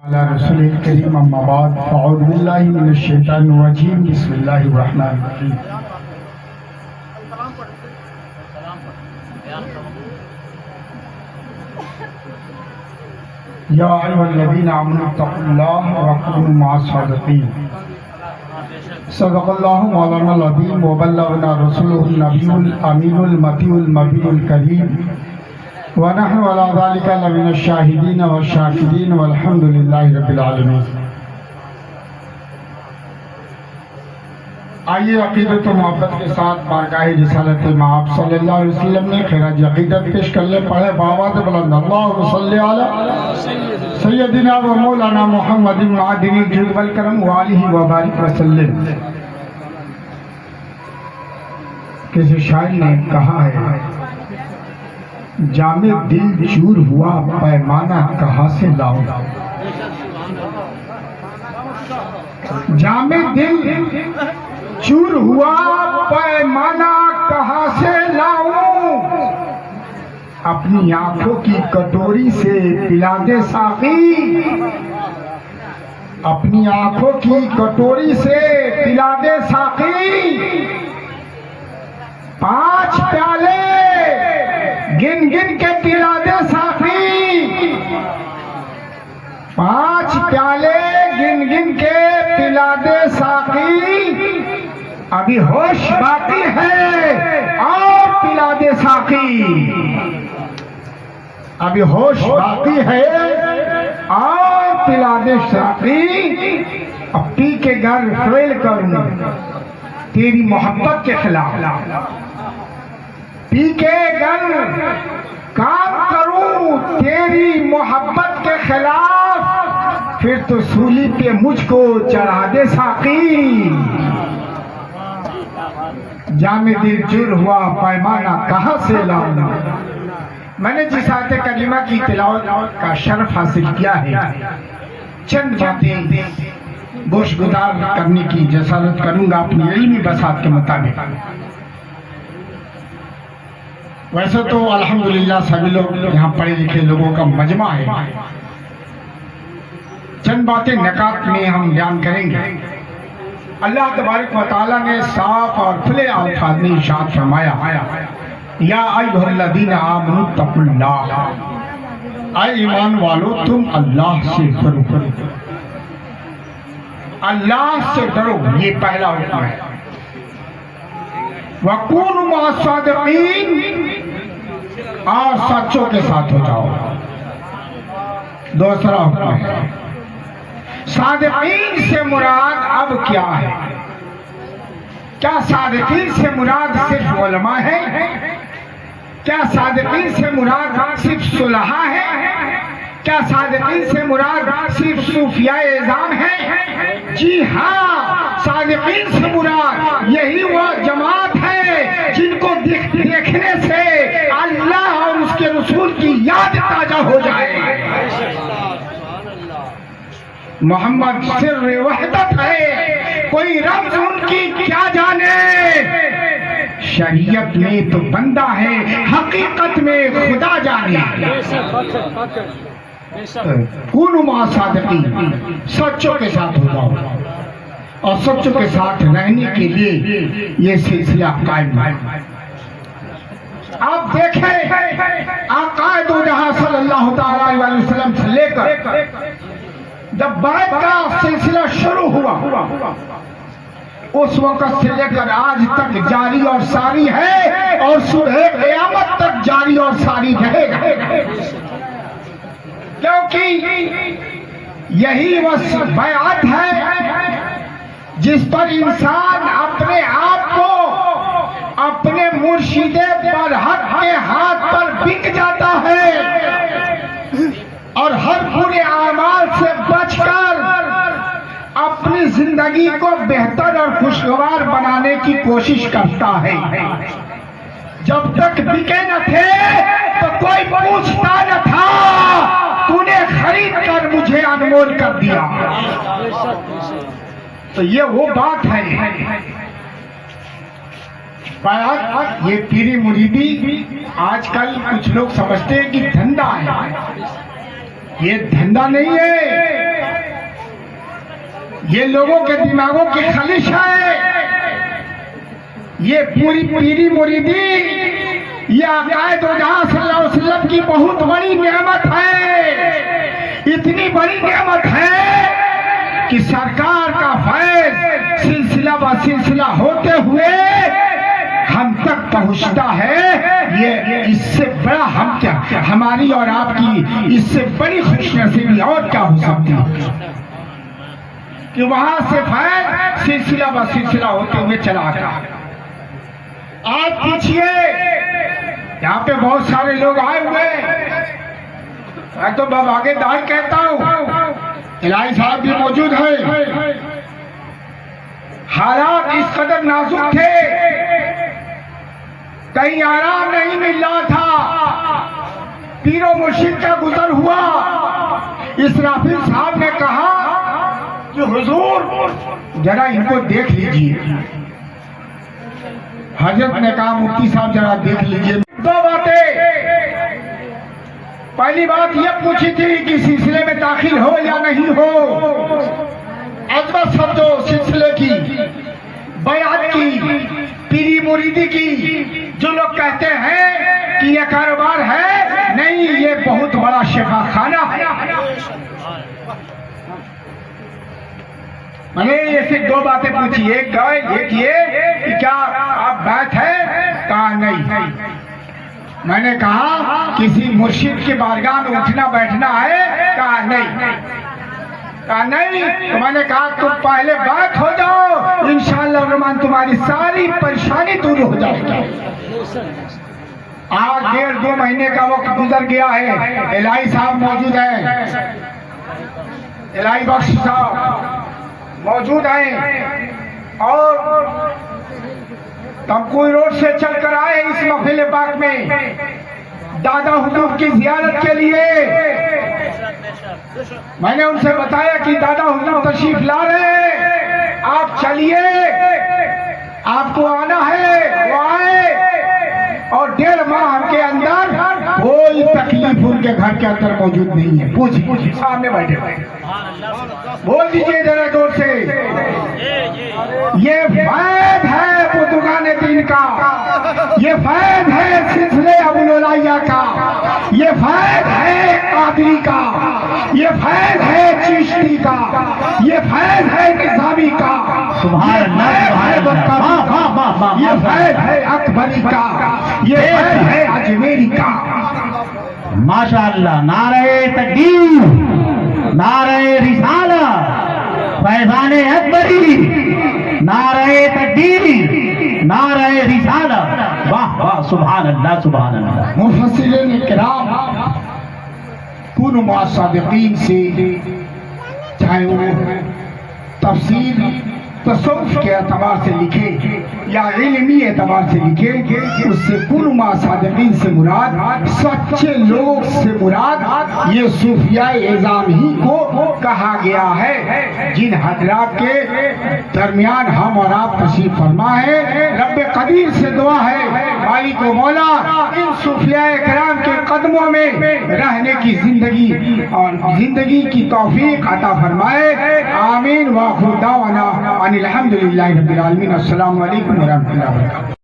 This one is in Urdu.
على رسول الكريم اما بعد فاعوذ بالله من الشيطان الرجيم بسم الله الرحمن الرحيم يا أيها الذين آمنوا اتقوا الله وكونوا مع الصادقين صدق الله مولانا العظيم وبلغنا رسوله النبي الأمين المطيع المبين الكريم ونحن على ذلك لمن الشاهدين والشاكرين والحمد لله رب العالمين. آئیے عقیدت و محبت کے ساتھ بارگاہ رسالت مآب صلی اللہ علیہ وسلم نے خراج عقیدت پیش کر لے. پڑھے بآواز بلند اللہم صلی علی سیدنا و مولانا محمد معدن الجود والکرم وآلہ وبارک وسلم. کسی شاعر نے کہا ہے جامع دل چور ہوا پیمانہ کہاں سے لاؤں. جامع دل چور ہوا پیمانہ کہاں سے لاؤں. اپنی آنکھوں کی کٹوری سے پلا دے ساقی. اپنی آنکھوں کی کٹوری سے پلا دے ساقی. 5 پیالے گن گن کے پلا دے ساقی. 5 پیالے گن گن کے پلا دے ساقی. ابھی ہوش باقی ہے اور پلا دے ساقی. ابھی ہوش باقی ہے اور پلا دے ساقی. اب پی کے گھر فیل کروں تیری محبت کے خلاف. پی کے گھر کام کروں تیری محبت کے خلاف. پھر تو سولی پہ مجھ کو چڑھا دے ساقی. جامع دل چور ہوا پیمانہ کہاں سے لاؤں. میں نے جس آیت کریمہ کی تلاوت کا شرف حاصل کیا ہے چند باتیں گوش گزار کرنے کی جسارت کروں گا اپنی علمی بساط کے مطابق. ویسے تو الحمدللہ سبھی لوگ یہاں پڑھے لکھے لوگوں کا مجمع ہے. چند باتیں نکات میں ہم بیان کریں گے. اللہ تبارک و تعالیٰ نے صاف اور کھلے الفاظ میں ارشاد فرمایا یا ایھا الذین آمنوا اتقوا اللہ. اے ایمان والو تم اللہ سے ڈرو. اللہ سے ڈرو یہ پہلا حکم ہے. وَكُونُوا مَعَ الصَّادِقِينَ اور سچوں کے ساتھ ہو جاؤ. دوسرا حکم ہے. صادقین سے مراد اب کیا ہے؟ کیا صادقین سے مراد صرف علماء ہے؟ کیا صادقین سے مراد صرف صلحاء ہے؟ کیا صادقین سے مراد صرف صوفیاء اعظام ہے؟ جی ہاں، صادقین سے مراد یہی وہ جماعت ہے جن کو دیکھنے سے اللہ اور اس کے رسول کی یاد تازہ ہو جائے. محمد سر وحدت ہے، کوئی رمز ان کی کیا جانے. شریعت میں تو بندہ ہے، حقیقت میں خدا جانے. کونوا مع الصادقین سچوں کے ساتھ ہو جاؤ. اور سچوں کے ساتھ رہنے کے لیے یہ سلسلہ قائم ہے. آپ دیکھیں آقا دو جہاں صلی اللہ تعالی علیہ وسلم سے لے کر جب بیعت کا سلسلہ شروع ہوا اس وقت سے لے کر آج تک جاری اور ساری ہے اور صبح قیامت تک جاری اور ساری رہے گا. کیونکہ یہی وہ بیعت ہے جس پر انسان اپنے آپ کو اپنے مرشد برحق کے ہاتھ پر بک جاتا ہے اور ہر برے اعمال سے بچ کر اپنی زندگی کو بہتر اور خوشگوار بنانے کی کوشش کرتا ہے. جب تک بکے نہ تھے تو کوئی پوچھتا نہ تھا تو نے خرید کر مجھے انمول کر دیا. تو یہ وہ بات ہے. یہ پیری مریدی آج کل کچھ لوگ سمجھتے ہیں کہ دھندا ہے. یہ دھندا نہیں ہے. یہ لوگوں کے دماغوں کی خلش ہے. یہ پوری پیری مریدی یہ آقائے دو جہاں صلی اللہ علیہ وسلم کی بہت بڑی نعمت ہے. اتنی بڑی نعمت ہے کہ سرکار کا فیض سلسلہ بہ سلسلہ ہوتے ہوئے ہم تک پہنچتا ہے. یہ اس سے بڑا ہم کیا، ہماری اور آپ کی اس سے بڑی خوش نصیبی اور کیا ہو سکتی ہے کہ وہاں سے فیض سلسلہ بہ سلسلہ ہوتے ہوئے چلا گیا. آپ پوچھئے یہاں پہ بہت سارے لوگ آئے ہوئے، میں تو باب آگے دائی کہتا ہوں، الہی صاحب بھی موجود ہیں. حالات اس قدر نازک تھے، کہیں آرام نہیں مل رہا تھا. پیر و مرشد کا گزر ہوا. اسرافیل صاحب نے کہا کہ حضور ذرا ان کو دیکھ لیجئے. حضرت نے کہا مفتی صاحب ذرا دیکھ لیجئے. دو باتیں. پہلی بات یہ پوچھی تھی کہ سلسلے میں داخل ہو یا نہیں ہو. عظمت سمجھو سلسلے کی، بیعت کی، پیری مریدی کی. جو لوگ کہتے ہیں کہ یہ کاروبار ہے، نہیں، یہ بہت بڑا شفا خانہ ہے. میں نے یہ صرف دو باتیں پوچھی. ایک یہ کہ کیا آپ بیعت ہے؟ کہا نہیں. میں نے کہا کسی مرشد کے بارگاہ میں اٹھنا بیٹھنا ہے؟ کہا نہیں. کہا نہیں. تو میں نے کہا تم پہلے بیعت ہو جاؤ، انشاءاللہ الرحمن تمہاری ساری پریشانی دور ہو جائے گی. آج 1.5-2 مہینے کا وقت گزر گیا ہے. الہی صاحب موجود ہیں، الہی بخش صاحب موجود ہیں، اور تمکوئی روڈ سے چل کر آئے اس محفل پاک میں دادا حضور کی زیارت کے لیے. میں نے ان سے بتایا کہ دادا حضور تشریف لا رہے ہیں، آپ چلیے، آپ کو آنا ہے. وہ آئے اور 1.5 ماہ کے اندر کوئی تکلیف ان کے گھر کے اندر موجود نہیں ہے. پوچھ سامنے بیٹھے بول دیجئے ذرا زور سے. یہ فیض ہے بزرگان دین کا، یہ فیض ہے سلسلے ابو العالیہ کا، یہ فیض ہے قادری کا، یہ فیض ہے چشتی کا، یہ فیض ہے نظامی کا، سبحان اللہ، یہ فیض ہے اکبری کا، یہ فیض ہے اجمیری کا. ماشاءاللہ. نعرہ تکبیر، نعرہ رسالہ، فیضان اکبری، نعرہ تکبیر، نعرہ رسالہ. واہ واہ، سبحان اللہ سبحان اللہ. مفسرین کرام کونوا مع صادقین سے، چاہے وہ تفسیر تصوف کے اعتبار سے لکھے یا علمی اعتبار سے لکھے، اس سے کونوا مع صادقین سے مراد سچے لوگ سے مراد یہ صوفیاء اعظام ہی کو کہا گیا ہے، جن حضرات کے درمیان ہم اور آپ تشریف فرما ہے. رب قدیر سے دعا ہے مالک و مولا ان صوفیاء کرام کے قدموں میں رہنے کی زندگی کی توفیق عطا فرمائے. آمین. وآخر دعوانا ان الحمدللہ رب العالمین. السلام علیکم ورحمۃ اللہ وبرکاتہ.